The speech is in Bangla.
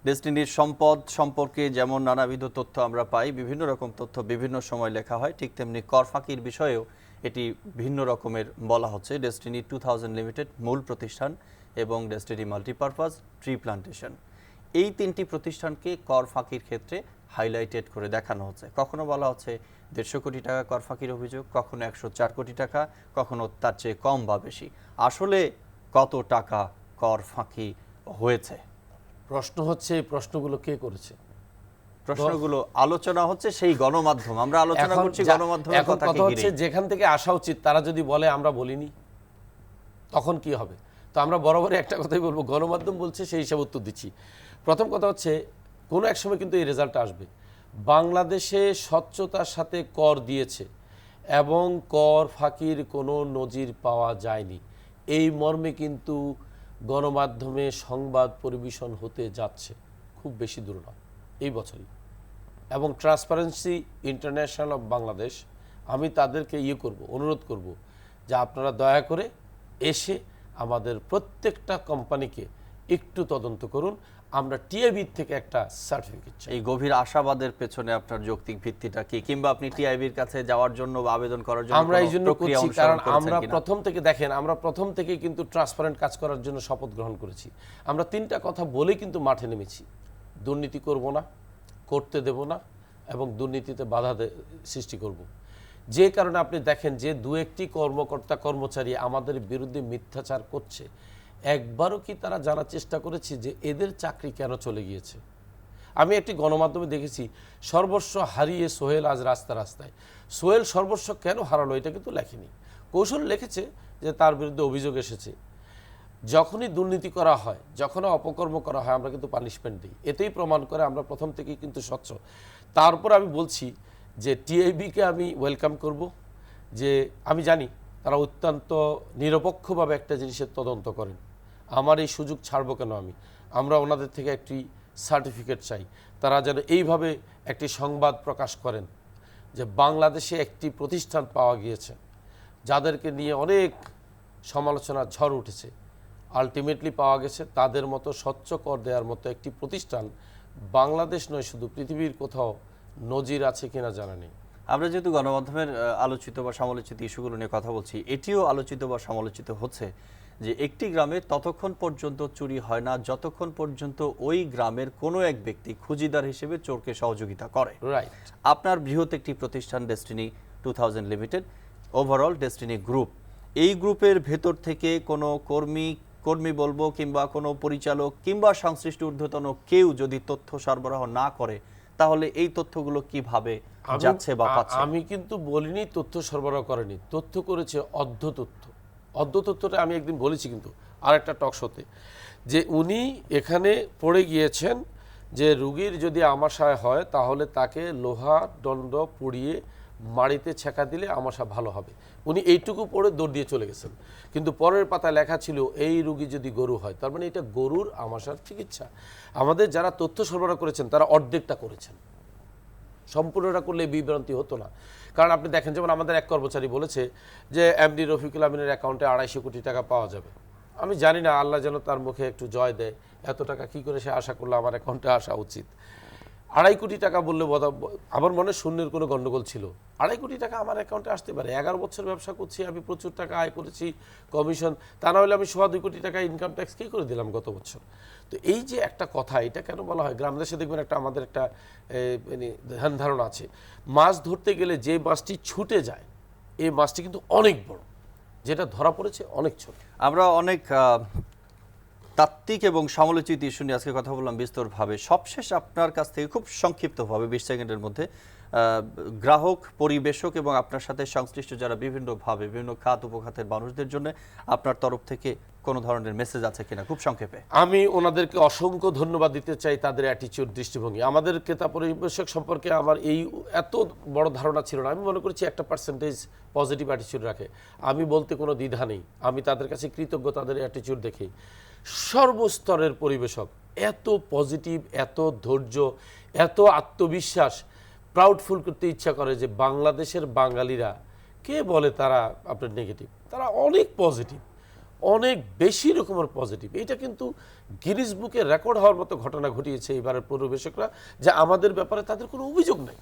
ডেস্টিনির সম্পদ সম্পর্কে যেমন নানাবিধ তথ্য আমরা পাই, বিভিন্ন রকম তথ্য বিভিন্ন সময় লেখা হয়, ঠিক তেমনি কর ফাঁকির বিষয়েও এটি ভিন্ন রকমের বলা হচ্ছে। ডেস্টিনি 2000 লিমিটেড মূল প্রতিষ্ঠান এবং ডেস্টিনি মাল্টিপারপাস ট্রি প্লান্টেশন, এই তিনটি প্রতিষ্ঠানকে কর ফাঁকির ক্ষেত্রে হাইলাইটেড করে দেখানো হচ্ছে। কখনো বলা হচ্ছে 150 কোটি টাকা কর ফাঁকির অভিযোগ, কখনো 104 কোটি টাকা, কখনো তার চেয়ে কম বা বেশি। আসলে কত টাকা কর ফাঁকি হয়েছে? প্রশ্ন হচ্ছে এই প্রশ্নগুলো কে করেছে? প্রশ্নগুলো আলোচনা হচ্ছে সেই গণমাধ্যম, আমরা আলোচনা করছি গণমাধ্যমের এখন কথাকে কথা হচ্ছে ঘিরে। যেখান থেকে আসা উচিত তারা যদি বলে আমরা বলিনি, তখন কি হবে? তো আমরা বরাবরই একটা কথাই বলবো, গণমাধ্যম বলছে সেই হিসাবে উত্তর দিচ্ছি। প্রথম কথা হচ্ছে কোনো এক সময় কিন্তু এই রেজাল্ট আসবে। বাংলাদেশে স্বচ্ছতার সাথে কর দিয়েছে এবং কর ফাঁকির কোনো নজির পাওয়া যায়নি, এই মর্মে কিন্তু গণমাধ্যমে সংবাদ পরিবেশন হতে যাচ্ছে, খুব বেশি দূর নয়, এই বছরই। এবং ট্রান্সপারেন্সি ইন্টারন্যাশনাল অফ বাংলাদেশ, আমি তাদেরকে অনুরোধ করব যে আপনারা দয়া করে এসে আমাদের প্রত্যেকটা কোম্পানিকে একটু তদন্ত করুন, আমরা টিআইবি থেকে একটা সার্টিফিকেট চাই। এই গভীর আশাবাদের পেছনে আপনার যৌক্তিক ভিত্তিটা কি, কিংবা আপনি টিআইবির কাছে যাওয়ার জন্য বা আবেদন করার জন্য আমরা এই জন্য করছি কারণ আমরা প্রথম থেকে দেখেন, আমরা প্রথম থেকে কিন্তু ট্রান্সপারেন্ট কাজ করার জন্য শপথ গ্রহণ করেছি। আমরা তিনটা কথা বলে কিন্তু মাঠে নেমেছি: দুর্নীতি করব না, করতে দেব না, এবং দুর্নীতিতে বাধা সৃষ্টি করব। যে কারণে আপনি দেখেন যে দু একটি কর্মকর্তা কর্মচারী আমাদের বিরুদ্ধে মিথ্যাচার করছে, একবারও কি তারা জানার চেষ্টা করেছে যে এদের চাকরি কেন চলে গিয়েছে? আমি একটি গণমাধ্যমে দেখেছি সর্বস্ব হারিয়ে সোহেল আজ রাস্তায়। সোহেল সর্বস্ব কেন হারালো এটা কিন্তু লেখেনি, কৌশল লিখেছে যে তার বিরুদ্ধে অভিযোগ এসেছে। যখনই দুর্নীতি করা হয়, যখনই অপকর্ম করা হয়, আমরা কিন্তু পানিশমেন্ট দিই, এতেই প্রমাণ করে আমরা প্রথম থেকেই কিন্তু স্বচ্ছ। তারপর আমি বলছি যে টিআইবিকে আমি ওয়েলকাম করব, যে আমি জানি তারা অত্যন্ত নিরপেক্ষভাবে একটা জিনিসের তদন্ত করেন। আমার এই সুযোগ ছাড়বো কেন আমরা ওনাদের থেকে একটি সার্টিফিকেট চাই, তারা যেন এইভাবে একটি সংবাদ প্রকাশ করেন যে বাংলাদেশে একটি প্রতিষ্ঠান পাওয়া গিয়েছে যাদেরকে নিয়ে অনেক সমালোচনার ঝড় উঠেছে, আলটিমেটলি পাওয়া গেছে তাদের মতো স্বচ্ছ কর দেওয়ার মতো একটি প্রতিষ্ঠান বাংলাদেশ নয়, শুধু পৃথিবীর কোথাও নজির আছে কিনা জানা নেই। আমরা যেহেতু গণমাধ্যমের আলোচিত বা সমালোচিত ইস্যুগুলো নিয়ে কথা বলছি, এটিও আলোচিত বা সমালোচিত হচ্ছে যে একটি গ্রামে ততক্ষণ পর্যন্ত চুরি হয় না যতক্ষণ পর্যন্ত ওই গ্রামের কোনো এক ব্যক্তি খুঁজিদার হিসেবে চোরকে সহযোগিতা করে। রাইট। আপনার বৃহৎ একটি প্রতিষ্ঠান destiny 2000 limited, overall destiny group, এই গ্রুপের ভেতর থেকে কোনো কর্মী বলবো কিংবা কোনো পরিচালক কিংবা সংশ্লিষ্ট ঊর্ধ্বতন কেউ যদি তথ্য সরবরাহ না করে, তাহলে এই তথ্যগুলো কিভাবে যাচ্ছে বা পাচ্ছে? আমি কিন্তু বলিনি তথ্য সরবরাহ করেনি, তথ্য করেছে অর্ধ তথ্য। অর্ধ তথ্যটা আমি একদিন বলেছি কিন্তু আরেকটা টক শোতে, যে উনি এখানে পড়ে গিয়েছেন যে রুগীর যদি আমাশয় হয় তাহলে তাকে লোহা দণ্ড পুড়িয়ে মাড়িতে ছেঁকা দিলে আমাশা ভালো হবে। উনি এইটুকু পড়ে দৌড় দিয়ে চলে গেছেন, কিন্তু পরের পাতায় লেখা ছিল এই রুগী যদি গরু হয়, তার মানে এটা গরুর আমাশার চিকিৎসা। আমাদের যারা তথ্য সরবরাহ করেছেন তারা অর্ধেকটা করেছেন, সম্পূর্ণটা করলে বিভ্রান্তি হতো না। কারণ আপনি দেখেন, যেমন আমাদের এক কর্মচারী বলেছে যে এমডি রফিকুল আমিনের অ্যাকাউন্টে 250 কোটি টাকা পাওয়া যাবে। আমি জানি না, আল্লাহ যেন তার মুখে একটু জয় দেয়, এত টাকা কি করে সে আশা করলো আমার অ্যাকাউন্টে আসা উচিত। 2.5 কোটি টাকা বললে আমার মনে শূন্যের কোনো গণ্ডগোল ছিল। 2.5 কোটি টাকা আমার অ্যাকাউন্টে আসতে পারে, 11 বছর ব্যবসা করছি আমি, প্রচুর টাকা আয় করেছি কমিশন, তা না হলে আমি 2.25 কোটি টাকা ইনকাম ট্যাক্স কী করে দিলাম গত বছর। তো এই যে একটা কথা, এটা কেন বলা হয়, গ্রাম দেশে দেখবেন আমাদের একটা মানে ধ্যান ধারণা আছে, মাছ ধরতে গেলে যে মাছটি ছুটে যায় এই মাছটি কিন্তু অনেক বড়, যেটা ধরা পড়েছে অনেক ছোট। আমরা অনেক তাত্ত্বিক এবং সমালোচিত ইস্যু নিয়ে আজকে কথা বললাম বিস্তরভাবে। সবশেষ আপনার কাছ থেকে খুব সংক্ষিপ্তভাবে 20 সেকেন্ডের মধ্যে গ্রাহক, পরিবেশক এবং আপনার সাথে সংশ্লিষ্ট যারা বিভিন্নভাবে বিভিন্ন খাত উপখাতের মানুষদের জন্য আপনার তরফ থেকে কোনো ধরনের মেসেজ আছে কিনা, খুব সংক্ষেপে। আমি ওনাদেরকে অসংখ্য ধন্যবাদ দিতে চাই, তাদের অ্যাটিচিউড, দৃষ্টিভঙ্গি। আমাদের ক্রেতা পরিবেশক সম্পর্কে আমার এই এত বড় ধারণা ছিল না। আমি মনে করছি একটা পার্সেন্টেজ পজিটিভ অ্যাটিচিউড রাখে, আমি বলতে কোনো দ্বিধা নেই। আমি তাদের কাছে কৃতজ্ঞ, তাদের অ্যাটিচিউড দেখে। সর্বস্তরের পরিবেশক এত পজিটিভ, এত ধৈর্য, এত আত্মবিশ্বাস, প্রাউডফুল করতে ইচ্ছা করে যে বাংলাদেশের বাঙালিরা কে বলে তারা আপনার নেগেটিভ, তারা অনেক পজিটিভ, অনেক বেশি রকমের পজিটিভ। এটা কিন্তু গিনিস বুকে রেকর্ড হওয়ার মতো ঘটনা ঘটিয়েছে এবারের পরিবেশকরা, যে আমাদের ব্যাপারে তাদের কোনো অভিযোগ নেই।